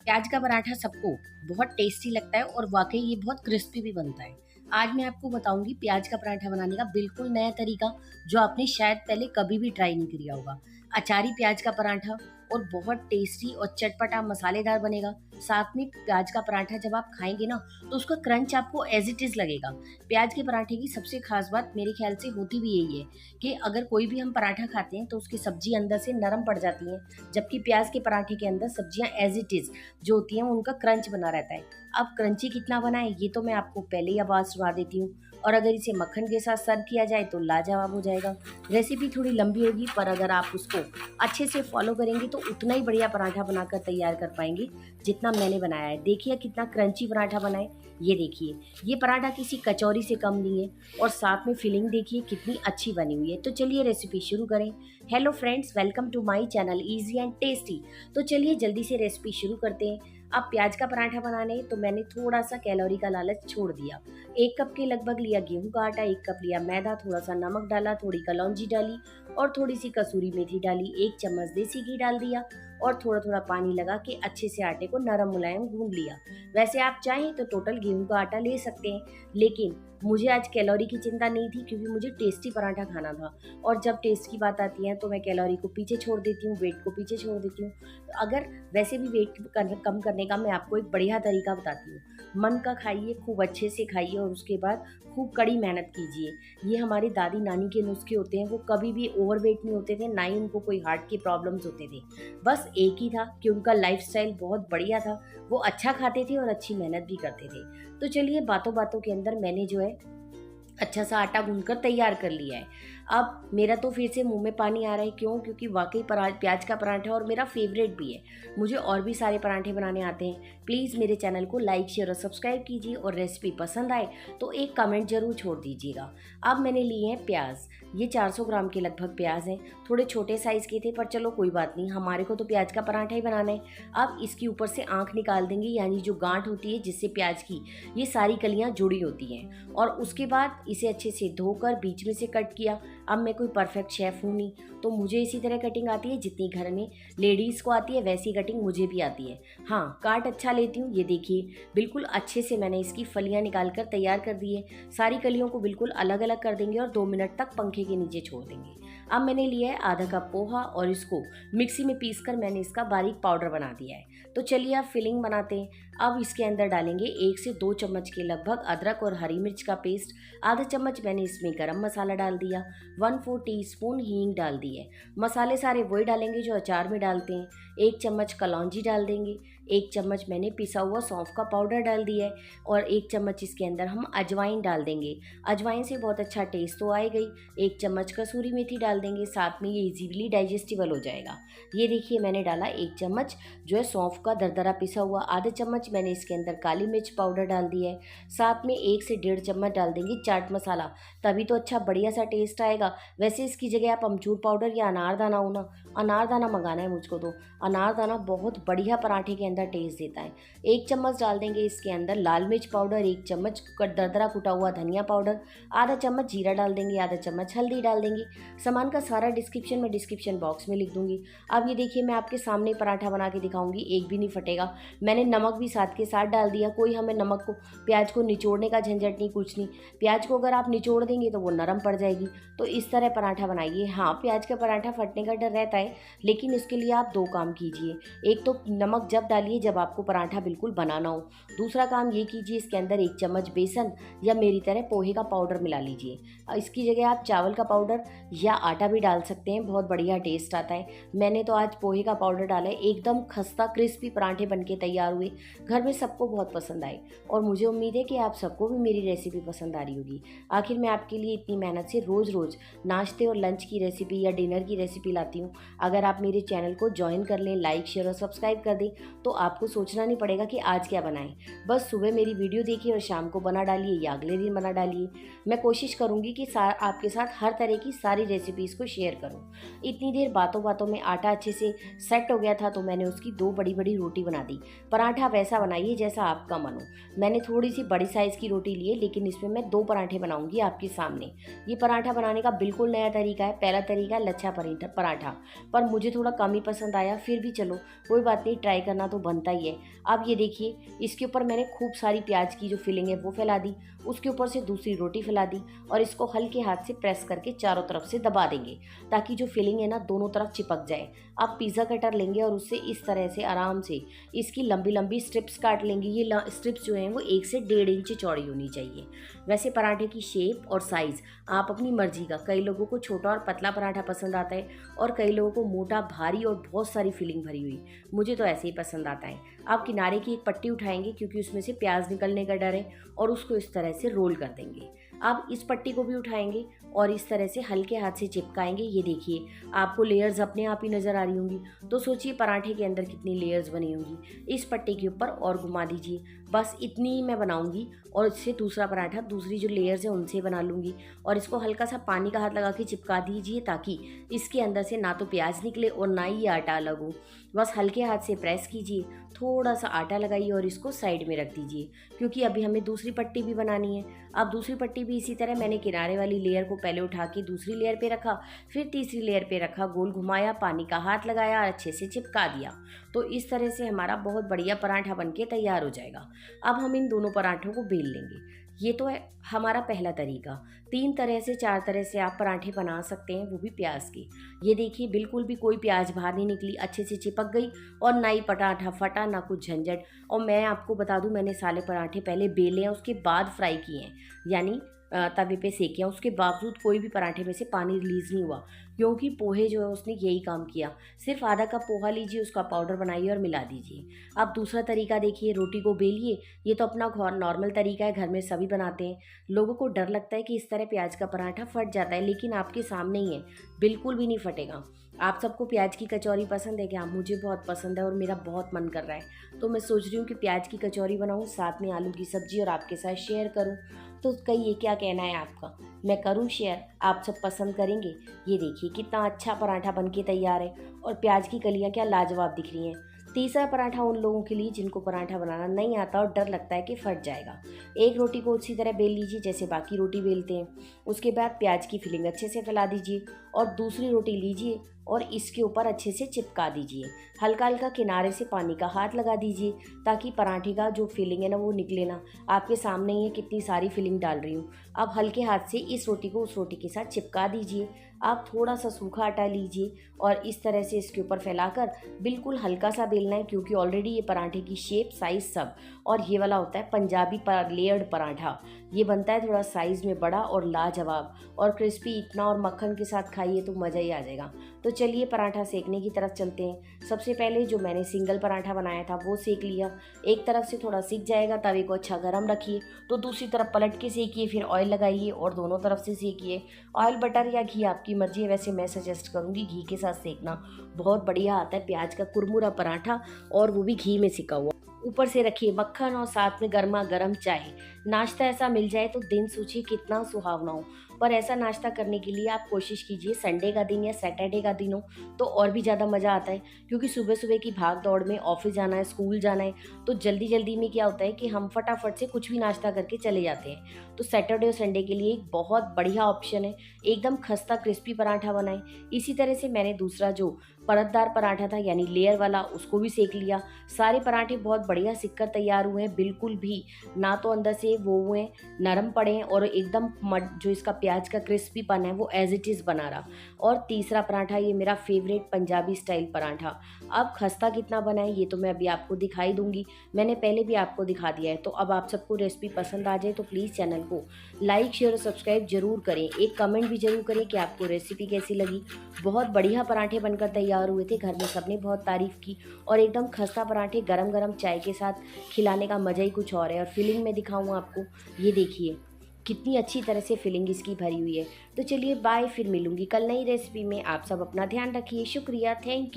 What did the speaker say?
प्याज का पराठा सबको बहुत टेस्टी लगता है और वाकई ये बहुत क्रिस्पी भी बनता है। आज मैं आपको बताऊंगी प्याज का पराठा बनाने का बिल्कुल नया तरीका जो आपने शायद पहले कभी भी ट्राई नहीं किया होगा। अचारी प्याज का पराठा और बहुत टेस्टी और चटपटा मसालेदार बनेगा। साथ में प्याज का पराठा जब आप खाएंगे ना तो उसका क्रंच आपको एज इट इज लगेगा। प्याज के पराठे की सबसे खास बात मेरे ख्याल से होती भी यही है कि अगर कोई भी हम पराठा खाते हैं तो उसकी सब्जी अंदर से नरम पड़ जाती है, जबकि प्याज के पराठे के अंदर सब्जियां एज इट इज जो होती हैं उनका क्रंच बना रहता है। अब क्रंची कितना बनाए ये तो मैं आपको पहले ही आवाज सुना देती हूँ। और अगर इसे मक्खन के साथ सर्व किया जाए तो लाजवाब हो जाएगा। रेसिपी थोड़ी लंबी होगी पर अगर आप उसको अच्छे से फॉलो करेंगे तो उतना ही बढ़िया पराठा बनाकर तैयार कर पाएंगे जितना मैंने बनाया है। देखिए कितना क्रंची पराठा बना है। ये देखिए ये पराठा किसी कचौरी से कम नहीं है और साथ में फिलिंग देखिए कितनी अच्छी बनी हुई है। तो चलिए रेसिपी शुरू करें। Hello friends, welcome to my channel easy and tasty. तो चलिए जल्दी से रेसिपी शुरू करते हैं। अब प्याज का पराठा बनाने तो मैंने थोड़ा सा कैलोरी का लालच छोड़ दिया। 1 कप के लगभग लिया गेहूं का आटा, 1 कप लिया मैदा, थोड़ा सा नमक डाला, थोड़ी कलौंजी डाली और थोड़ी सी कसूरी मेथी डाली, 1 चम्मच देसी घी डाल दिया और थोड़ा थोड़ा पानी लगा के अच्छे से आटे को नरम मुलायम गूंद लिया। वैसे आप चाहें तो टोटल गेहूं का आटा ले सकते हैं, लेकिन मुझे आज कैलोरी की चिंता नहीं थी क्योंकि मुझे टेस्टी पराठा खाना था। और जब टेस्ट की बात आती है तो मैं कैलोरी को पीछे छोड़ देती हूँ, वेट को पीछे छोड़ देती हूँ। तो अगर वैसे भी वेट कम करने का मैं आपको एक बढ़िया तरीका बताती हूँ। मन का खाइए, खूब अच्छे से खाइए और उसके बाद खूब कड़ी मेहनत कीजिए। ये हमारी दादी नानी के नुस्खे होते हैं, वो कभी भी ओवरवेट नहीं होते थे, ना ही उनको कोई हार्ट के प्रॉब्लम्स होते थे। बस एक ही था कि उनका लाइफस्टाइल बहुत बढ़िया था, वो अच्छा खाते थे और अच्छी मेहनत भी करते थे। तो चलिए बातों बातों के अंदर मैंने जो है अच्छा सा आटा गूंथकर तैयार कर लिया है। अब मेरा तो फिर से मुंह में पानी आ रहा है, क्यों? क्योंकि वाकई प्याज का पराठा और मेरा फेवरेट भी है। मुझे और भी सारे पराठे बनाने आते हैं। प्लीज़ मेरे चैनल को लाइक शेयर और सब्सक्राइब कीजिए और रेसिपी पसंद आए तो एक कमेंट जरूर छोड़ दीजिएगा। अब मैंने लिए हैं प्याज, ये 400 ग्राम के लगभग प्याज हैं। थोड़े छोटे साइज़ के थे पर चलो कोई बात नहीं, हमारे को तो प्याज का पराठा ही बनाना है। अब इसके ऊपर से आँख निकाल देंगे, यानी जो गांठ होती है जिससे प्याज की ये सारी कलियाँ जुड़ी होती हैं। और उसके बाद इसे अच्छे से धोकर बीच में से कट किया। अब मैं कोई परफेक्ट शेफ़ हूँ नहीं, तो मुझे इसी तरह कटिंग आती है जितनी घर में लेडीज़ को आती है वैसी कटिंग मुझे भी आती है। हाँ, काट अच्छा लेती हूँ। ये देखिए बिल्कुल अच्छे से मैंने इसकी फलियाँ निकाल कर तैयार कर दी है। सारी कलियों को बिल्कुल अलग अलग कर देंगे और 2 मिनट तक पंखे के नीचे छोड़ देंगे। अब मैंने लिया है आधा कप पोहा और इसको मिक्सी में पीस कर मैंने इसका बारीक पाउडर बना दिया है। तो चलिए अब फिलिंग बनाते हैं। अब इसके अंदर डालेंगे 1 से 2 चम्मच के लगभग अदरक और हरी मिर्च का पेस्ट, आधा चम्मच मैंने इसमें गरम मसाला डाल दिया, 1/4 टीस्पून हींग डाल दी है। मसाले सारे वही डालेंगे जो अचार में डालते हैं। 1 चम्मच कलौंजी डाल देंगे, 1 चम्मच मैंने पिसा हुआ सौंफ का पाउडर डाल दिया है और 1 चम्मच इसके अंदर हम अजवाइन डाल देंगे। अजवाइन से बहुत अच्छा टेस्ट तो आएगा ही। 1 चम्मच कसूरी मेथी डाल देंगे, साथ में ये इजीली डाइजेस्टिबल हो जाएगा। ये देखिए मैंने डाला 1 चम्मच जो है सौंफ का दरदरा पिसा हुआ, आधा चम्मच मैंने इसके अंदर काली मिर्च पाउडर डाल दिया है। साथ में 1 से 1.5 चम्मच डाल देंगे चाट मसाला, तभी तो अच्छा बढ़िया सा टेस्ट आएगा। वैसे इसकी जगह आप अमचूर पाउडर या अनारदाना हो ना, अनारदाना मंगाना है मुझको, तो अनारदाना बहुत बढ़िया पराठे के अंदर टेस्ट देता है। 1 चम्मच डाल देंगे इसके अंदर लाल मिर्च पाउडर, 1 चम्मच दरदरा कुटा हुआ धनिया पाउडर, आधा चम्मच जीरा डाल देंगे, आधा चम्मच हल्दी डाल देंगे। सामान का सारा डिस्क्रिप्शन मैं डिस्क्रिप्शन बॉक्स में लिख दूंगी। अब ये देखिए मैं आपके सामने पराठा बना के दिखाऊंगी, एक भी नहीं फटेगा। मैंने नमक भी साथ के साथ डाल दिया। कोई हमें नमक को प्याज को निचोड़ने का झंझट नहीं, कुछ नहीं। प्याज को अगर आप निचोड़ देंगे तो वो नरम पड़ जाएगी। तो इस तरह पराठा बनाइए। हाँ, प्याज का पराठा फटने का डर रहता है, लेकिन इसके लिए आप 2 काम कीजिए। एक तो नमक जब डालिए जब आपको पराठा बिल्कुल बनाना हो। दूसरा काम ये कीजिए, इसके अंदर 1 चम्मच बेसन या मेरी तरह पोहे का पाउडर मिला लीजिए। इसकी जगह आप चावल का पाउडर या आटा भी डाल सकते हैं, बहुत बढ़िया टेस्ट आता है। मैंने तो आज पोहे का पाउडर डाला है। एकदम खस्ता क्रिस्पी पराठे बनके तैयार हुए, घर में सबको बहुत पसंद आए और मुझे उम्मीद है कि आप सबको भी मेरी रेसिपी पसंद आ रही होगी। आखिर मैं आपके लिए इतनी मेहनत से रोज़ रोज़ नाश्ते और लंच की रेसिपी या डिनर की रेसिपी लाती हूँ। अगर आप मेरे चैनल को ज्वाइन कर लें, लाइक शेयर और सब्सक्राइब कर दें तो आपको सोचना नहीं पड़ेगा कि आज क्या बनाएं। बस सुबह मेरी वीडियो देखिए और शाम को बना डालिए या अगले दिन बना डालिए। मैं कोशिश करूँगी कि आपके साथ हर तरह की सारी रेसिपीज़ को शेयर करूँ। इतनी देर बातों बातों में आटा अच्छे से सेट हो गया था तो मैंने उसकी 2 बड़ी बड़ी रोटी बना दी। पराठा वैसा बनाइए जैसा आपका मन हो। मैंने थोड़ी सी बड़ी साइज़ की रोटी ली है, लेकिन इसमें मैं 2 पराठे बनाऊंगी आपके सामने। ये पराठा बनाने का बिल्कुल नया तरीका है। पहला तरीका है लच्छा पराठा, पर मुझे थोड़ा कम ही पसंद आया। फिर भी चलो कोई बात नहीं, ट्राई करना तो तो बनता ही है। अब ये देखिए, इसके ऊपर मैंने खूब सारी प्याज की जो फिलिंग है वो फैला दी, उसके ऊपर से दूसरी रोटी फैला दी और इसको हल्के हाथ से प्रेस करके चारों तरफ से दबा देंगे ताकि जो फिलिंग है ना दोनों तरफ चिपक जाए। आप पिज़्ज़ा कटर लेंगे और उससे इस तरह से आराम से इसकी लंबी लंबी स्ट्रिप्स काट लेंगे। ये स्ट्रिप्स जो हैं वो 1 से 1.5 इंच चौड़ी होनी चाहिए। वैसे पराठे की शेप और साइज़ आप अपनी मर्जी का, कई लोगों को छोटा और पतला पराठा पसंद आता है और कई लोगों को मोटा भारी और बहुत सारी फिलिंग भरी हुई। मुझे तो ऐसे ही पसंद आता है। आप किनारे की एक पट्टी उठाएंगे क्योंकि उसमें से प्याज निकलने का डर है और उसको इस तरह से रोल कर देंगे। आप इस पट्टी को भी उठाएंगे और इस तरह से हल्के हाथ से चिपकाएंगे। ये देखिए, आपको लेयर्स अपने आप ही नज़र आ रही होंगी, तो सोचिए पराठे के अंदर कितनी लेयर्स बनी होंगी। इस पट्टी के ऊपर और घुमा दीजिए। बस इतनी ही मैं बनाऊंगी और इससे दूसरा पराठा दूसरी जो लेयर्स है उनसे बना लूँगी और इसको हल्का सा पानी का हाथ लगा के चिपका दीजिए ताकि इसके अंदर से ना तो प्याज निकले और ना ही ये आटा अलग हो। बस हल्के हाथ से प्रेस कीजिए, थोड़ा सा आटा लगाइए और इसको साइड में रख दीजिए क्योंकि अभी हमें दूसरी पट्टी भी बनानी है। अब दूसरी पट्टी भी इसी तरह मैंने किनारे वाली लेयर को पहले उठा के दूसरी लेयर पे रखा, फिर तीसरी लेयर पे रखा, गोल घुमाया, पानी का हाथ लगाया और अच्छे से चिपका दिया। तो इस तरह से हमारा बहुत बढ़िया पराठा बनके तैयार हो जाएगा। अब हम इन दोनों पराठों को बेल लेंगे। ये तो है हमारा पहला तरीका। 3 तरह से 4 तरह से आप पराठे बना सकते हैं, वो भी प्याज के। ये देखिए, बिल्कुल भी कोई प्याज बाहर नहीं निकली, अच्छे से चिपक गई और ना ही पराठा फटा ना कुछ झंझट। और मैं आपको बता दूं, मैंने सारे पराठे पहले बेले हैं उसके बाद फ्राई किए हैं, यानी तवे पे सेके हैं। उसके बावजूद कोई भी पराठे में से पानी रिलीज़ नहीं हुआ क्योंकि पोहे जो है उसने यही काम किया। सिर्फ आधा कप पोहा लीजिए, उसका पाउडर बनाइए और मिला दीजिए। अब दूसरा तरीका देखिए, रोटी को बेलिए। ये तो अपना नॉर्मल तरीका है, घर में सभी बनाते हैं। लोगों को डर लगता है कि इस तरह प्याज का पराठा फट जाता है, लेकिन आपके सामने ही है, बिल्कुल भी नहीं फटेगा। आप सबको प्याज की कचौरी पसंद है क्या? मुझे बहुत पसंद है और मेरा बहुत मन कर रहा है, तो मैं सोच रही हूँ कि प्याज की कचौरी बनाऊँ, साथ में आलू की सब्जी और आपके साथ शेयर करूँ। तो कहिए क्या कहना है आपका? मैं करूँ शेयर? आप सब पसंद करेंगे? ये देखिए कितना अच्छा पराठा बनके तैयार है और प्याज की कलियाँ क्या लाजवाब दिख रही हैं। तीसरा पराठा उन लोगों के लिए जिनको पराठा बनाना नहीं आता और डर लगता है कि फट जाएगा। एक रोटी को उसी तरह बेल लीजिए जैसे बाकी रोटी बेलते हैं। उसके बाद प्याज की फिलिंग अच्छे से फैला दीजिए और दूसरी रोटी लीजिए और इसके ऊपर अच्छे से चिपका दीजिए। हल्का हल्का किनारे से पानी का हाथ लगा दीजिए ताकि पराठे का जो फिलिंग है ना वो निकले ना। आपके सामने ही है कितनी सारी फिलिंग डाल रही हूँ। अब हल्के हाथ से इस रोटी को उस रोटी के साथ चिपका दीजिए। आप थोड़ा सा सूखा आटा लीजिए और इस तरह से इसके ऊपर फैलाकर बिल्कुल हल्का सा बेलना है क्योंकि ऑलरेडी ये पराठे की शेप, साइज़ सब, और ये वाला होता है पंजाबी लेयर्ड पराठा। ये बनता है थोड़ा साइज़ में बड़ा और लाजवाब और क्रिस्पी इतना, और मक्खन के साथ खाइए तो मज़ा ही आ जाएगा। तो चलिए पराठा सेकने की तरफ चलते हैं। सबसे पहले जो मैंने सिंगल पराठा बनाया था वो सेक लिया। एक तरफ से थोड़ा सिक जाएगा, तवे को अच्छा गर्म रखिए, तो दूसरी तरफ पलट के सेकिए, फिर ऑयल लगाइए और दोनों तरफ से सेकिए। ऑयल, बटर या घी आपकी मर्जी है, वैसे मैं सजेस्ट करूँगी घी के साथ सेकना, बहुत बढ़िया आता है प्याज का कुरमुरा पराठा और वो भी घी में सिका हुआ। ऊपर से रखिए मक्खन और साथ में गर्मा गर्म चाय। नाश्ता ऐसा मिल जाए तो दिन सोचिए कितना सुहावना हो। पर ऐसा नाश्ता करने के लिए आप कोशिश कीजिए संडे का दिन या सैटरडे का दिन हो तो और भी ज़्यादा मज़ा आता है, क्योंकि सुबह सुबह की भाग दौड़ में ऑफिस जाना है, स्कूल जाना है, तो जल्दी जल्दी में क्या होता है कि हम फटाफट से कुछ भी नाश्ता करके चले जाते हैं। तो सैटरडे और संडे के लिए एक बहुत बढ़िया ऑप्शन है, एकदम खस्ता क्रिस्पी पराठा बनाएं। इसी तरह से मैंने दूसरा जो परतदार पराठा था यानी लेयर वाला, उसको भी सेक लिया। सारे पराठे बहुत बढ़िया सिक कर तैयार हुए हैं, बिल्कुल भी ना तो अंदर से वो हुए नरम पड़े हैं और एकदम जो इसका प्याज का क्रिस्पीपन है वो एज इट इज़ बना रहा। और तीसरा पराठा, ये मेरा फेवरेट पंजाबी स्टाइल पराठा। अब खस्ता कितना बनाए ये तो मैं अभी आपको दिखाई दूंगी, मैंने पहले भी आपको दिखा दिया है। तो अब आप सबको रेसिपी पसंद आ जाए तो प्लीज़ चैनल को लाइक, शेयर और सब्सक्राइब जरूर करें। एक कमेंट भी जरूर करें कि आपको रेसिपी कैसी लगी। बहुत बढ़िया पराठे बनकर तैयार हुए थे, घर में सबने बहुत तारीफ़ की। और एकदम खस्ता पराठे गरम गरम चाय के साथ खिलाने का मज़ा ही कुछ और है। और फिलिंग में दिखाऊँ आपको, ये देखिए कितनी अच्छी तरह से फिलिंग इसकी भरी हुई है। तो चलिए बाय, फिर मिलूंगी कल नई रेसिपी में। आप सब अपना ध्यान रखिए। शुक्रिया, थैंक यू।